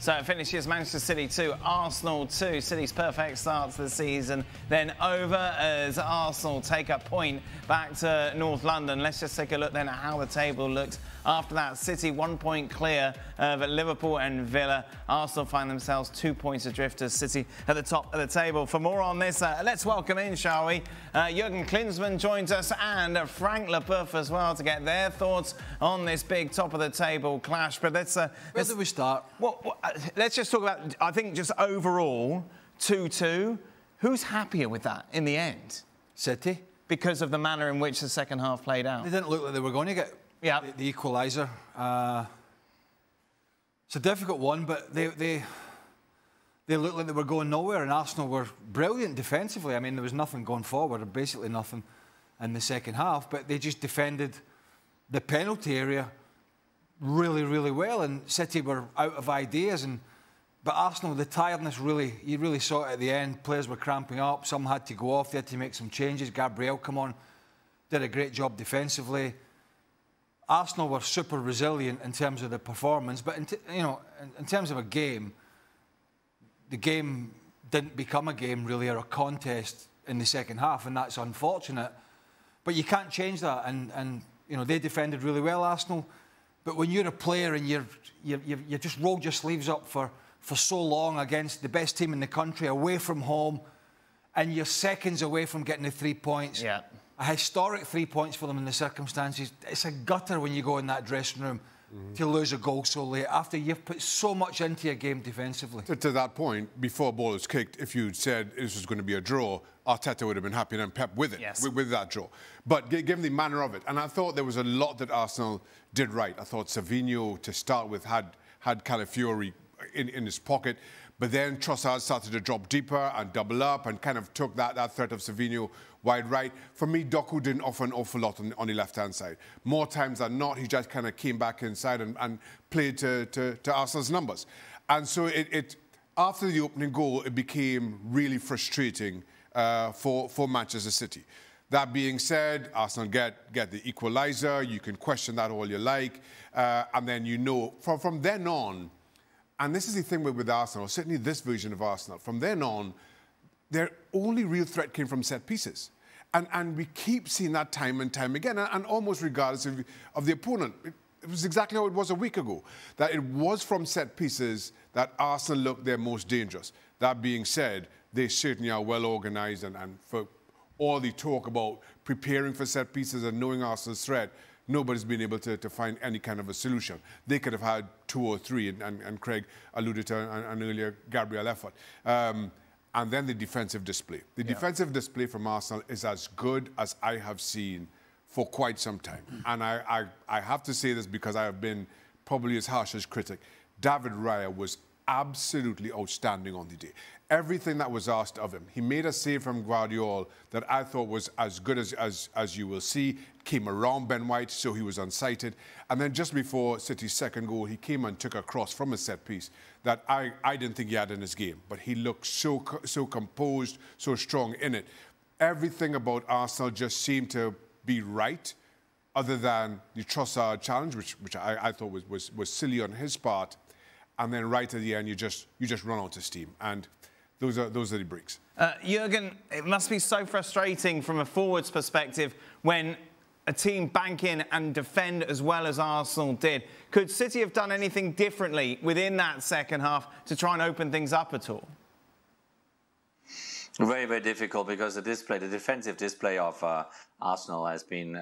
So it finishes Manchester City 2, Arsenal 2. City's perfect start to the season. Then over as Arsenal take a point back to North London. Let's just take a look then at how the table looked after that. City 1 point clear of Liverpool and Villa. Arsenal find themselves 2 points adrift as City at the top of the table. For more on this, let's welcome in, shall we? Jurgen Klinsmann joins us and Frank Lebeouf as well to get their thoughts on this big top of the table clash. But let's where do we start? Let's just talk about, I think, just overall, 2-2. Who's happier with that in the end? City. Because of the manner in which the second half played out. They didn't look like they were going to get the equaliser. It's a difficult one, but they looked like they were going nowhere, and Arsenal were brilliant defensively. I mean, there was nothing going forward, or basically nothing in the second half, but they just defended the penalty area really, really well, and City were out of ideas. But Arsenal, the tiredness you really saw it at the end. Players were cramping up. Some had to go off. They had to make some changes. Gabriel come on, did a great job defensively. Arsenal were super resilient in terms of the performance, but in terms of a game, the game didn't become a game really, or a contest in the second half, and that's unfortunate. But you can't change that, and they defended really well, Arsenal. But when you're a player and you just rolled your sleeves up for so long against the best team in the country, away from home, and you're seconds away from getting the 3 points. Yeah. A historic 3 points for them in the circumstances. It's a gutter when you go in that dressing room to lose a goal so late after you've put so much into your game defensively. To that point, before a ball was kicked, if you'd said this was going to be a draw, Arteta would have been happy and Pep with it, with that draw. But given the manner of it, and I thought there was a lot that Arsenal did right. I thought Savinho, to start with, had Calafiori in his pocket, but then Trossard started to drop deeper and double up and kind of took that threat of Savinho wide right. For me, Doku didn't offer an awful lot on the left-hand side. More times than not, he just kind of came back inside and played to Arsenal's numbers. And so after the opening goal, it became really frustrating for Manchester City. That being said, Arsenal get the equaliser. You can question that all you like. And then from then on, and this is the thing with Arsenal, certainly this version of Arsenal, from then on, their only real threat came from set pieces. And we keep seeing that time and time again, and almost regardless of the opponent. It was exactly how it was a week ago, that it was from set pieces that Arsenal looked their most dangerous. That being said, they certainly are well organised, and for all the talk about preparing for set pieces and knowing Arsenal's threat, nobody's been able to find any kind of a solution. They could have had 2 or 3, and Craig alluded to an earlier Gabriel effort. And then the defensive display. The defensive display from Arsenal is as good as I have seen for quite some time. And I have to say this because I have been probably as harsh as critic. David Raya was absolutely outstanding on the day. Everything that was asked of him. He made a save from Guardiola that I thought was as good as you will see. Came around Ben White, so he was unsighted. And then just before City's second goal, he came and took a cross from a set piece that I didn't think he had in his game. But he looked so composed, so strong in it. Everything about Arsenal just seemed to be right, other than the Trossard challenge, which I thought was silly on his part. And then right at the end, you just run out of steam. And those are the breaks. Jurgen, it must be so frustrating from a forwards perspective when a team bank in and defend as well as Arsenal did. Could City have done anything differently within that second half to try and open things up at all? Very, very difficult, because the defensive display of Arsenal has been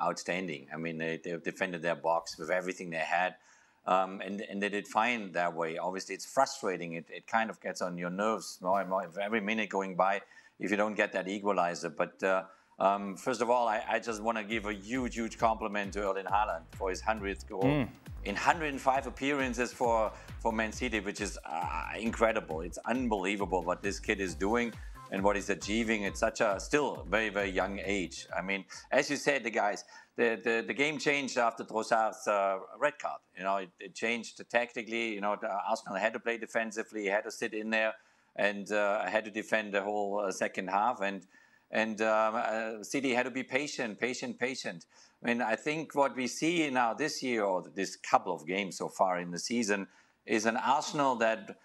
outstanding. I mean, they defended their box with everything they had. And they did fine that way. Obviously, it's frustrating. It kind of gets on your nerves more and more every minute going by if you don't get that equalizer. But first of all, I just want to give a huge compliment to Erling Haaland for his 100th goal in 105 appearances for Man City, which is incredible. It's unbelievable what this kid is doing and what he's achieving at such a still very, very young age. I mean, as you said, the game changed after Trossard's red card. It changed tactically. Arsenal had to play defensively, had to sit in there, and had to defend the whole second half. And City had to be patient. I mean, I think what we see now this year, or this couple of games so far in the season, is an Arsenal that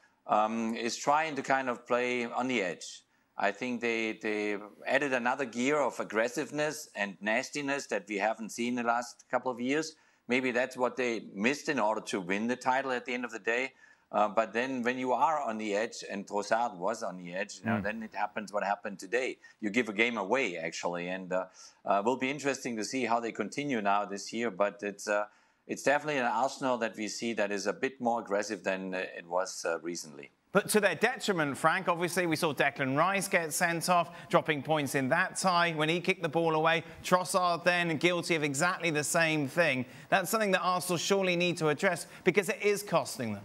is trying to kind of play on the edge. I think they added another gear of aggressiveness and nastiness that we haven't seen in the last couple of years. Maybe that's what they missed in order to win the title at the end of the day. But then when you are on the edge, and Trossard was on the edge, then it happens what happened today. You give a game away, actually. And will be interesting to see how they continue now this year. But it's definitely an Arsenal that we see that is a bit more aggressive than it was recently. But to their detriment, Frank, obviously we saw Declan Rice get sent off, dropping points in that tie when he kicked the ball away. Trossard then guilty of exactly the same thing. That's something that Arsenal surely need to address because it is costing them.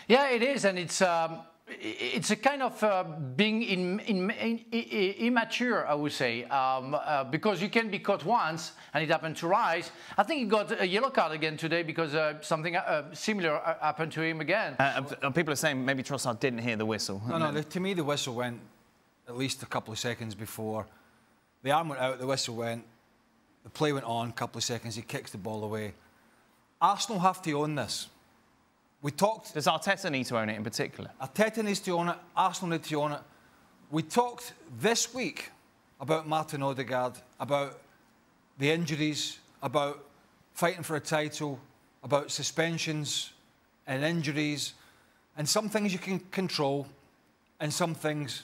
Yeah, it is, and it's a kind of being immature, I would say, because you can be caught once, and it happened to Rice. I think he got a yellow card again today because something similar happened to him again. People are saying maybe Trossard didn't hear the whistle. No, to me the whistle went at least a couple of seconds before. The arm went out, the whistle went, the play went on, a couple of seconds, he kicks the ball away. Arsenal have to own this. We talked... Does Arteta need to own it in particular? Arteta needs to own it. Arsenal need to own it. We talked this week about Martin Odegaard, about the injuries, about fighting for a title, about suspensions and injuries, and some things you can control and some things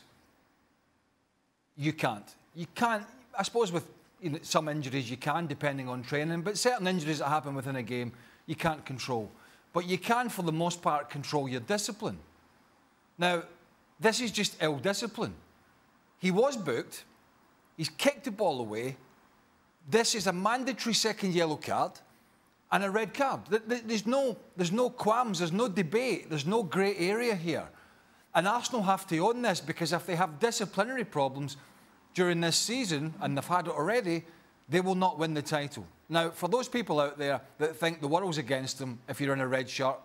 you can't. You can't... I suppose with some injuries you can, depending on training, but certain injuries that happen within a game you can't control. But you can, for the most part, control your discipline. Now, this is just ill discipline. He was booked. He's kicked the ball away. This is a mandatory second yellow card and a red card. There's no qualms. There's no debate. There's no grey area here. And Arsenal have to own this because if they have disciplinary problems during this season, and they've had it already, they will not win the title. Now, for those people out there that think the world's against them if you're in a red shirt,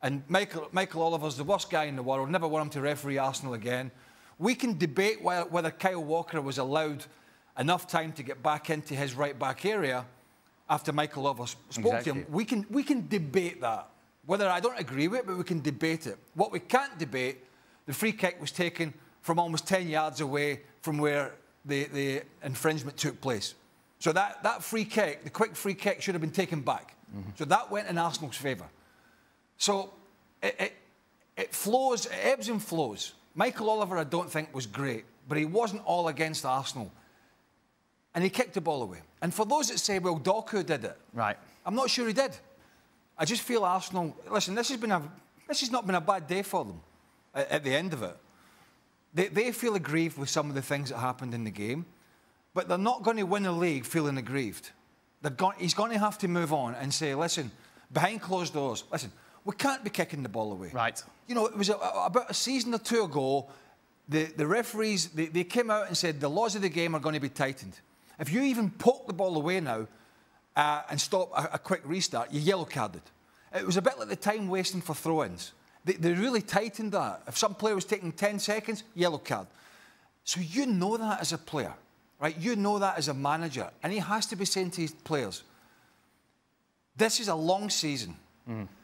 and Michael Oliver's the worst guy in the world, never want him to referee Arsenal again, we can debate whether Kyle Walker was allowed enough time to get back into his right-back area after Michael Oliver spoke to him. We can debate that. Whether I don't agree with it, but we can debate it. What we can't debate, the free kick was taken from almost 10 yards away from where the infringement took place. So that free kick, the quick free kick, should have been taken back. So that went in Arsenal's favour. So it flows, it ebbs and flows. Michael Oliver, I don't think, was great, but he wasn't all against Arsenal. And he kicked the ball away. And for those that say, well, Doku did it. Right. I'm not sure he did. I just feel Arsenal... Listen, this has not been a bad day for them at the end of it. They feel aggrieved with some of the things that happened in the game, but they're not going to win a league feeling aggrieved. He's going to have to move on and say, listen, behind closed doors, listen, we can't be kicking the ball away. Right. You know, it was about a season or two ago, the referees, they came out and said the laws of the game are going to be tightened. If you even poke the ball away now and stop a quick restart, you're yellow carded. It was a bit like the time wasting for throw-ins. They really tightened that. If some player was taking 10 seconds, yellow card. So you know that as a player, right? You know that as a manager. And he has to be saying to his players, this is a long season.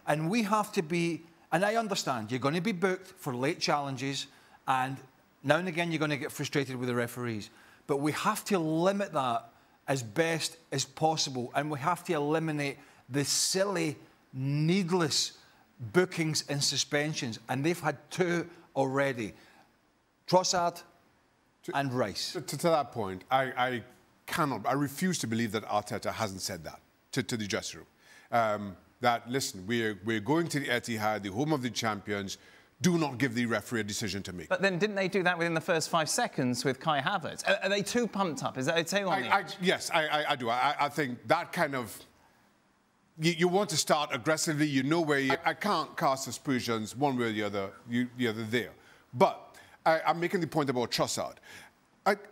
And we have to be... And I understand, you're going to be booked for late challenges, and now and again you're going to get frustrated with the referees. But we have to limit that as best as possible, and we have to eliminate the silly, needless bookings and suspensions, and they've had 2 already. Trossard and Rice. To that point, I refuse to believe that Arteta hasn't said that to the dressing room. That, listen, we're going to the Etihad, the home of the champions. Do not give the referee a decision to make. But then didn't they do that within the first 5 seconds with Kai Havertz? Are they too pumped up? Is that a tail on the edge? Yes, I do. I think that kind of... You want to start aggressively, you know where you... I can't cast aspersions one way or the other, there. But I'm making the point about Trossard.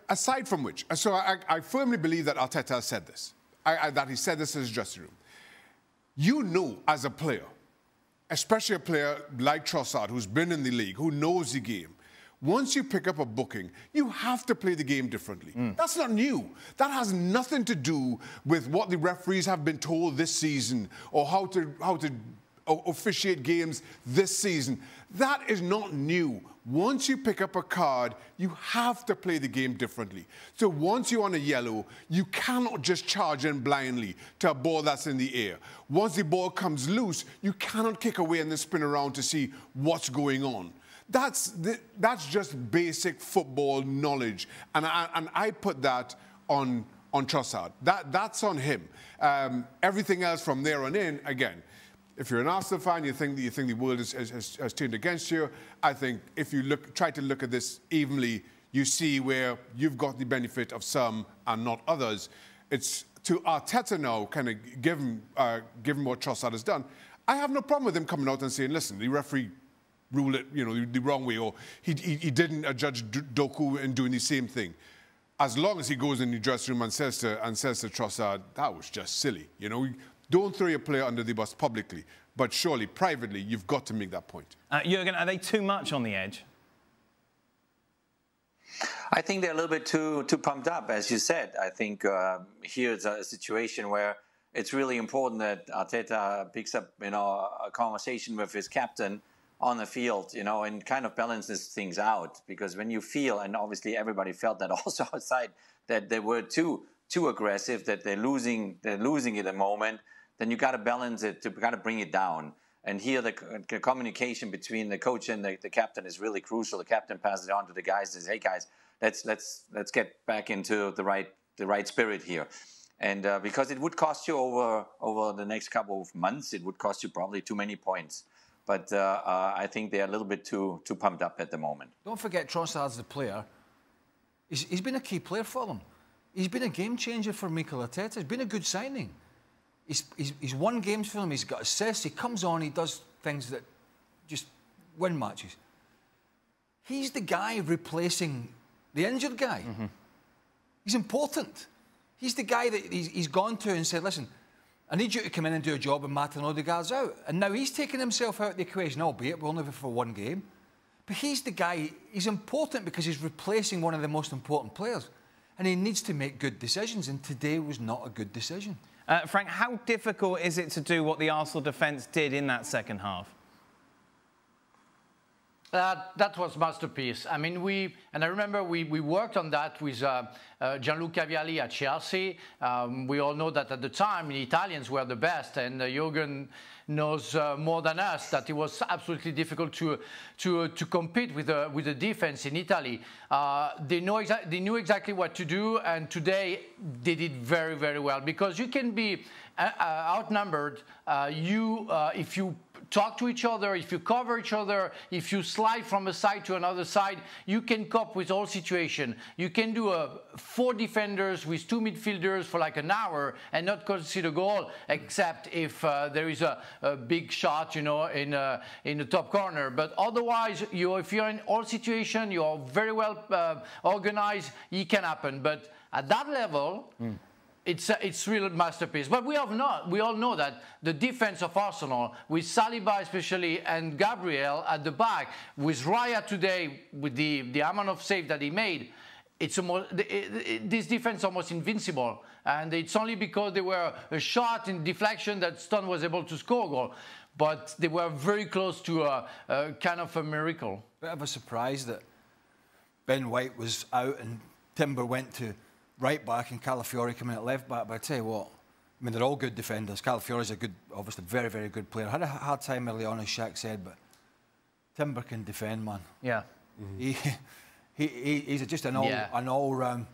Aside from which, so I firmly believe that Arteta said this, that he said this in his dressing room. You know, as a player, especially a player like Trossard, who's been in the league, who knows the game, once you pick up a booking, you have to play the game differently. That's not new. That has nothing to do with what the referees have been told this season or how to officiate games this season. That is not new. Once you pick up a card, you have to play the game differently. So once you're on a yellow, you cannot just charge in blindly to a ball that's in the air. Once the ball comes loose, you cannot kick away and then spin around to see what's going on. That's just basic football knowledge. And I put that on Trossard. That's on him. Everything else from there on in, again, if you're an Arsenal fan, you think the world has turned against you. I think if you try to look at this evenly, you see where you've got the benefit of some and not others. It's to Arteta now, kind of given what Trossard has done. I have no problem with him coming out and saying, listen, the referee ruled it, the wrong way, or he didn't judge Doku in doing the same thing. As long as he goes in the dressing room and says to Trossard, that was just silly, Don't throw your player under the bus publicly, but surely, privately, you've got to make that point. Jurgen, are they too much on the edge? I think they're a little bit too pumped up, as you said. I think here it's a situation where it's really important that Arteta picks up, a conversation with his captain on the field, and kind of balances things out. Because when you feel, and obviously everybody felt that also outside, that they were too aggressive, that they're losing at the moment, then you got to balance it, to got to bring it down. And here the communication between the coach and the captain is really crucial. The captain passes it on to the guys and says, "Hey guys, let's get back into the right spirit here." And because it would cost you over the next couple of months, it would cost you probably too many points. But I think they're a little bit too pumped up at the moment. Don't forget Trossard's the player. He's been a key player for them. He's been a game changer for Mikel Arteta. He's been a good signing. He's won games for them. He's got assists. He comes on. He does things that just win matches. He's the guy replacing the injured guy. Mm-hmm. He's important. He's the guy that he's gone to and said, listen, I need you to come in and do a job when Martin Odegaard's out. And now he's taken himself out of the equation, albeit we're only for one game. But he's the guy, he's important because he's replacing one of the most important players. And he needs to make good decisions, and today was not a good decision. Frank, how difficult is it to do what the Arsenal defence did in that second half? That was masterpiece. I mean, I remember we worked on that with Gianluca Vialli at Chelsea. We all know that at the time the Italians were the best, and Jurgen knows more than us that it was absolutely difficult to compete with the defense in Italy. They knew exactly what to do, and today they did very, very well, because you can be outnumbered if you talk to each other, if you cover each other, if you slide from a side to another side, you can cope with all situations. You can do 4 defenders with 2 midfielders for like an hour and not concede a goal, except if there is a big shot, in the top corner. But otherwise, if you're in all situations, you're very well organized, it can happen. But at that level, it's real masterpiece. But we all know that the defense of Arsenal, with Saliba especially and Gabriel at the back, with Raya today, with the amount of save that he made, this defense is almost invincible. And it's only because they were a shot in deflection that Stone was able to score a goal. But they were very close to a kind of a miracle. Bit of a surprise that Ben White was out and Timber went to right back and Calafiori coming at left back. But I tell you what, I mean, they're all good defenders. Calafiori's a good, obviously very, very good player. I had a hard time early on, as Shaq said, but Timber can defend, man. Yeah. Mm-hmm. He's just an all-round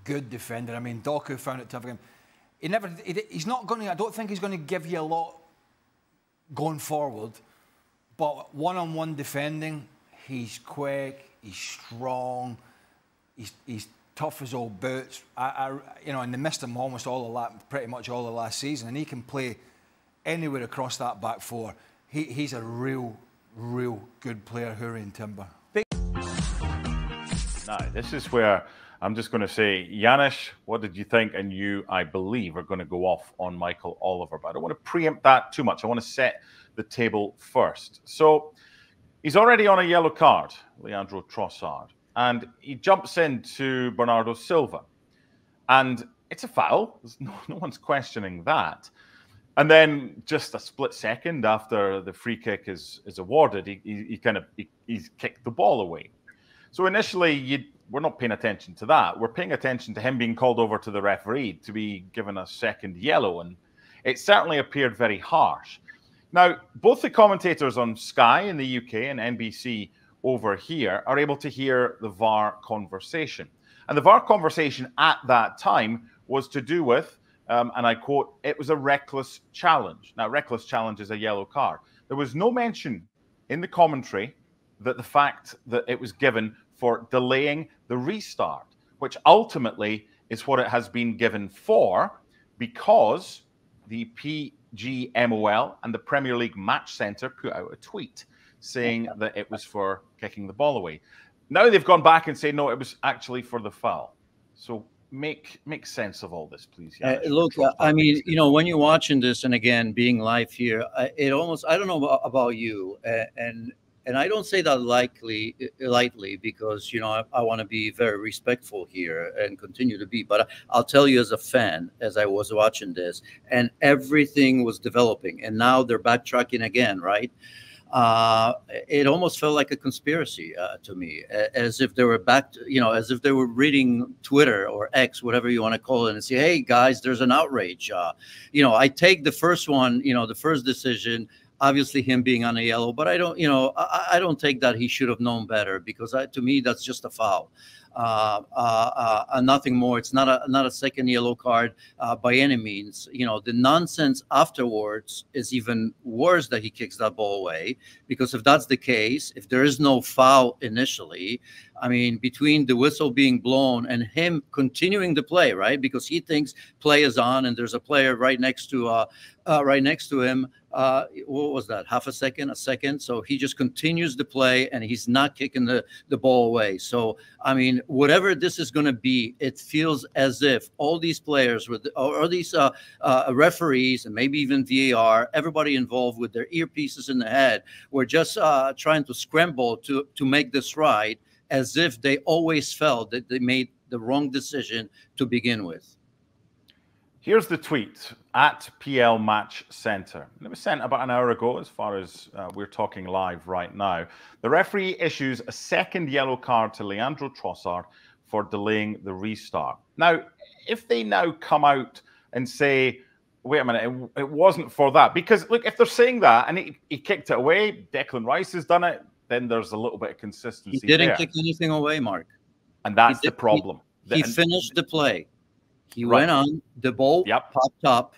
good defender. I mean, Doku found it tough again. He's not going to, I don't think he's going to give you a lot going forward, but one-on-one defending, he's quick, he's strong, he's tough as old boots. And they missed him almost pretty much all the last season, and he can play anywhere across that back four. He's a real good player, Hurricane Timber. Now, this is where I'm just going to say, Janis, what did you think? And you, I believe, are going to go off on Michael Oliver. But I don't want to preempt that too much. I want to set the table first. So he's already on a yellow card, Leandro Trossard. And he jumps into Bernardo Silva. And it's a foul. No one's questioning that. And then just a split second after the free kick is awarded, he's kicked the ball away. So initially, we're not paying attention to that. We're paying attention to him being called over to the referee to be given a second yellow. And it certainly appeared very harsh. Now, both the commentators on Sky in the UK and NBC over here are able to hear the VAR conversation. And the VAR conversation at that time was to do with, and I quote, it was a reckless challenge. Now, reckless challenge is a yellow card. There was no mention in the commentary that the fact that it was given for delaying the restart, which ultimately is what it has been given for, because the PGMOL and the Premier League Match Centre put out a tweet saying that it was for kicking the ball away. Now they've gone back and say, no, it was actually for the foul. So make sense of all this, please. Look, I mean, you know, when you're watching this, and again, being live here, it almost, I don't know about you, and I don't say that lightly because, you know, I want to be very respectful here and continue to be. But I'll tell you as a fan, as I was watching this, and everything was developing, and now they're backtracking again, right? It almost felt like a conspiracy to me, as if they were as if they were reading Twitter or X, whatever you want to call it, and say, hey, guys, there's an outrage. You know, I take the first one, you know, the first decision, obviously him being on a yellow, but I don't, you know, I don't take that he should have known better, because to me, that's just a foul. Nothing more. It's not a second yellow card by any means. You know, the nonsense afterwards is even worse, that he kicks that ball away, because if that's the case, if there is no foul initially, I mean, between the whistle being blown and him continuing to play, right, because he thinks play is on and there's a player right next to him. What was that? Half a second, a second. So he just continues to play and he's not kicking the ball away. So, I mean, whatever this is going to be, it feels as if all these players or these referees and maybe even VAR, everybody involved with their earpieces in the head, were just trying to scramble to make this right, as if they always felt that they made the wrong decision to begin with. Here's the tweet at PL Match Centre. It was sent about an hour ago, as far as we're talking live right now. The referee issues a second yellow card to Leandro Trossard for delaying the restart. Now, if they now come out and say, wait a minute, it wasn't for that, because look, if they're saying that and he kicked it away, Declan Rice has done it, then there's a little bit of consistency. He didn't kick anything away, Mark. And that's the problem. He finished the play. He went on, the ball popped up,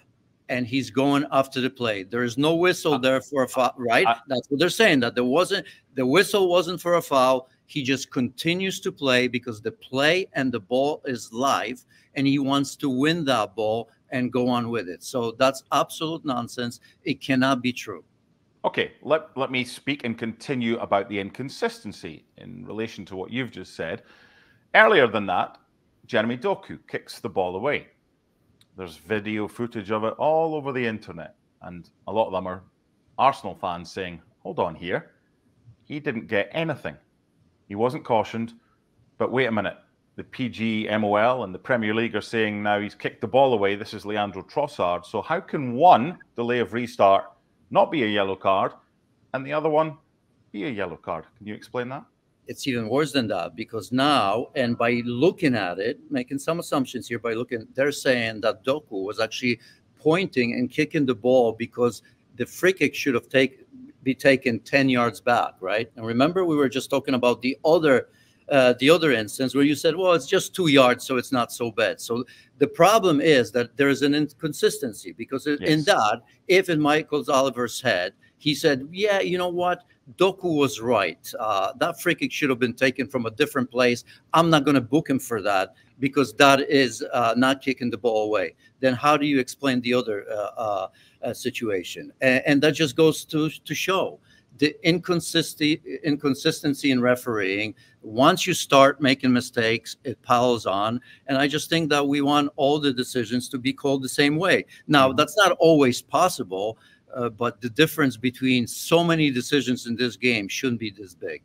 and he's going after the play. There is no whistle there for a foul, right? That's what they're saying, that the whistle wasn't for a foul. He just continues to play because the play and the ball is live, and he wants to win that ball and go on with it. So that's absolute nonsense. It cannot be true. Okay, let me speak and continue about the inconsistency in relation to what you've just said. Earlier than that, Jeremy Doku kicks the ball away. There's video footage of it all over the internet, and a lot of them are Arsenal fans saying, hold on here, he didn't get anything. He wasn't cautioned, but wait a minute. The PGMOL and the Premier League are saying now he's kicked the ball away. This is Leandro Trossard. So how can one delay of restart not be a yellow card and the other one be a yellow card? Can you explain that? It's even worse than that, because now, and by looking at it, making some assumptions here, they're saying that Doku was actually pointing and kicking the ball because the free kick should have be taken 10 yards back, right? And remember, we were just talking about the other instance where you said, well, it's just 2 yards, so it's not so bad. So the problem is that there is an inconsistency, because in that, if in Michael Oliver's head, he said, yeah, you know what? Doku was right. That free kick should have been taken from a different place. I'm not going to book him for that, because that is not kicking the ball away. Then how do you explain the other situation? And that just goes to show the inconsistency in refereeing. Once you start making mistakes, it piles on. And I just think that we want all the decisions to be called the same way. Now, that's not always possible. But the difference between so many decisions in this game shouldn't be this big.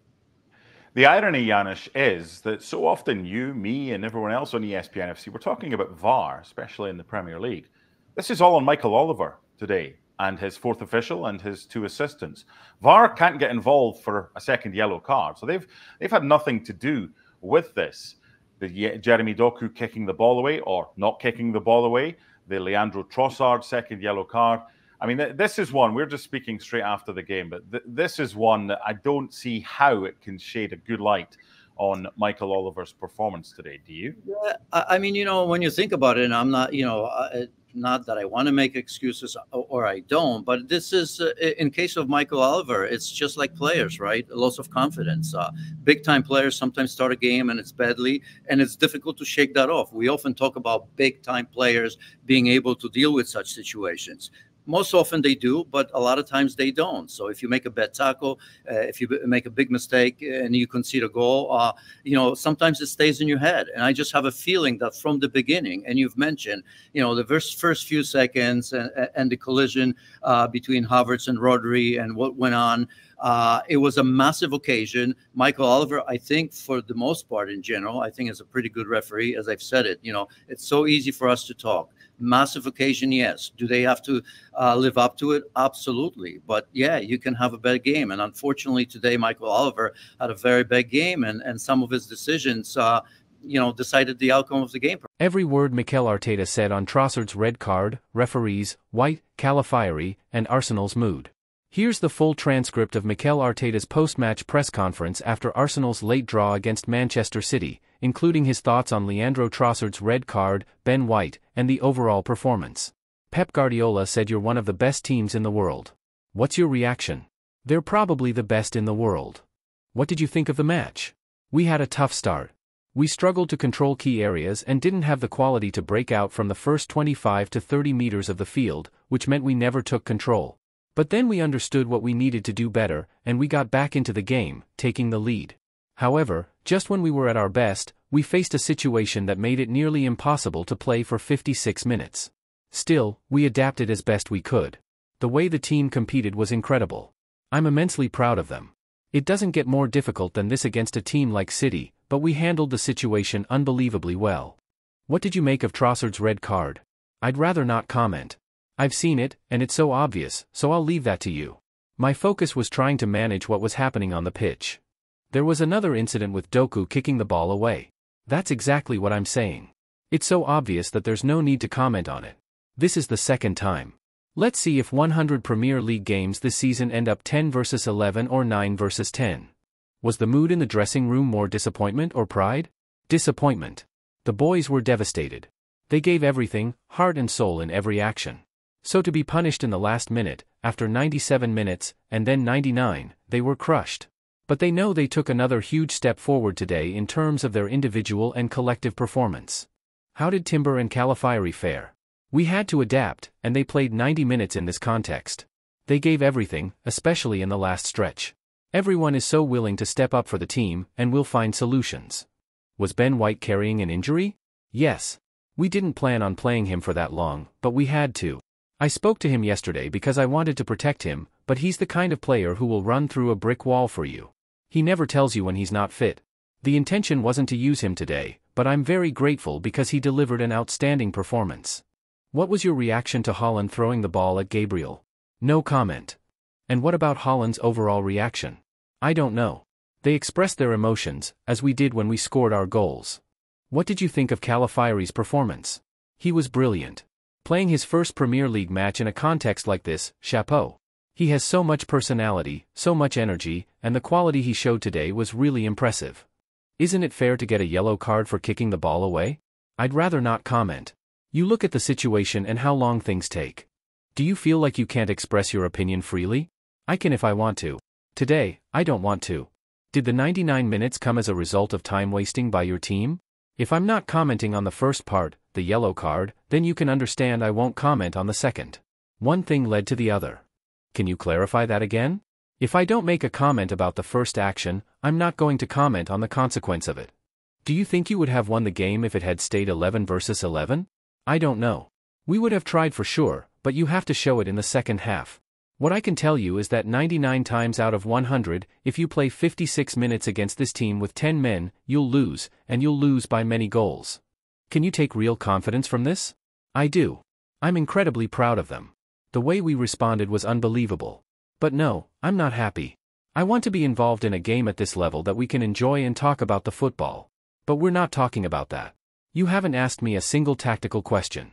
The irony, Janusz, is that so often you, me, and everyone else on ESPN-FC, we're talking about VAR, especially in the Premier League. This is all on Michael Oliver. today, and his fourth official and his two assistants. VAR can't get involved for a second yellow card, so they've had nothing to do with this. The Jeremy Doku kicking the ball away or not kicking the ball away, the Leandro Trossard second yellow card. I mean, this is one, we're just speaking straight after the game, but this is one that I don't see how it can shade a good light on Michael Oliver's performance today. Do you? Yeah, I mean, when you think about it, and I'm not, not that I want to make excuses or I don't, but this is, in case of Michael Oliver, it's just like players, right? A loss of confidence. Big time players sometimes start a game and it's badly, and it's difficult to shake that off. We often talk about big time players being able to deal with such situations. Most often they do, but a lot of times they don't. So if you make a bad tackle, if you make a big mistake and you concede a goal, sometimes it stays in your head. And I just have a feeling that from the beginning, and you've mentioned, the first few seconds and the collision between Havertz and Rodri and what went on, it was a massive occasion. Michael Oliver, I think for the most part in general, I think is a pretty good referee. As I've said it, it's so easy for us to talk. Massive occasion, yes. Do they have to live up to it? Absolutely. But yeah, you can have a bad game. And unfortunately today, Michael Oliver had a very bad game, and some of his decisions, decided the outcome of the game. Every word Mikel Arteta said on Trossard's red card, referees, White, Calafiori, and Arsenal's mood. Here's the full transcript of Mikel Arteta's post-match press conference after Arsenal's late draw against Manchester City, including his thoughts on Leandro Trossard's red card, Ben White, and the overall performance. Pep Guardiola said you're one of the best teams in the world. What's your reaction? They're probably the best in the world. What did you think of the match? We had a tough start. We struggled to control key areas and didn't have the quality to break out from the first 25 to 30 meters of the field, which meant we never took control. But then we understood what we needed to do better, and we got back into the game, taking the lead. However, just when we were at our best, we faced a situation that made it nearly impossible to play for 56 minutes. Still, we adapted as best we could. The way the team competed was incredible. I'm immensely proud of them. It doesn't get more difficult than this against a team like City, but we handled the situation unbelievably well. What did you make of Trossard's red card? I'd rather not comment. I've seen it, and it's so obvious, so I'll leave that to you. My focus was trying to manage what was happening on the pitch. There was another incident with Doku kicking the ball away. That's exactly what I'm saying. It's so obvious that there's no need to comment on it. This is the second time. Let's see if 100 Premier League games this season end up 10 versus 11 or 9 versus 10. Was the mood in the dressing room more disappointment or pride? Disappointment. The boys were devastated. They gave everything, heart and soul in every action. So to be punished in the last minute, after 97 minutes, and then 99, they were crushed. But they know they took another huge step forward today in terms of their individual and collective performance. How did Timber and Calafiori fare? We had to adapt, and they played 90 minutes in this context. They gave everything, especially in the last stretch. Everyone is so willing to step up for the team, and we'll find solutions. Was Ben White carrying an injury? Yes. We didn't plan on playing him for that long, but we had to. I spoke to him yesterday because I wanted to protect him, but he's the kind of player who will run through a brick wall for you. He never tells you when he's not fit. The intention wasn't to use him today, but I'm very grateful because he delivered an outstanding performance. What was your reaction to Haaland throwing the ball at Gabriel? No comment. And what about Haaland's overall reaction? I don't know. They expressed their emotions, as we did when we scored our goals. What did you think of Calafiori's performance? He was brilliant. Playing his first Premier League match in a context like this, chapeau. He has so much personality, so much energy, and the quality he showed today was really impressive. Isn't it fair to get a yellow card for kicking the ball away? I'd rather not comment. You look at the situation and how long things take. Do you feel like you can't express your opinion freely? I can if I want to. Today, I don't want to. Did the 99 minutes come as a result of time wasting by your team? If I'm not commenting on the first part, the yellow card, then you can understand I won't comment on the second. One thing led to the other. Can you clarify that again? If I don't make a comment about the first action, I'm not going to comment on the consequence of it. Do you think you would have won the game if it had stayed 11 versus 11? I don't know. We would have tried for sure, but you have to show it in the second half. What I can tell you is that 99 times out of 100, if you play 56 minutes against this team with 10 men, you'll lose, and you'll lose by many goals. Can you take real confidence from this? I do. I'm incredibly proud of them. The way we responded was unbelievable. But no, I'm not happy. I want to be involved in a game at this level that we can enjoy and talk about the football. But we're not talking about that. You haven't asked me a single tactical question.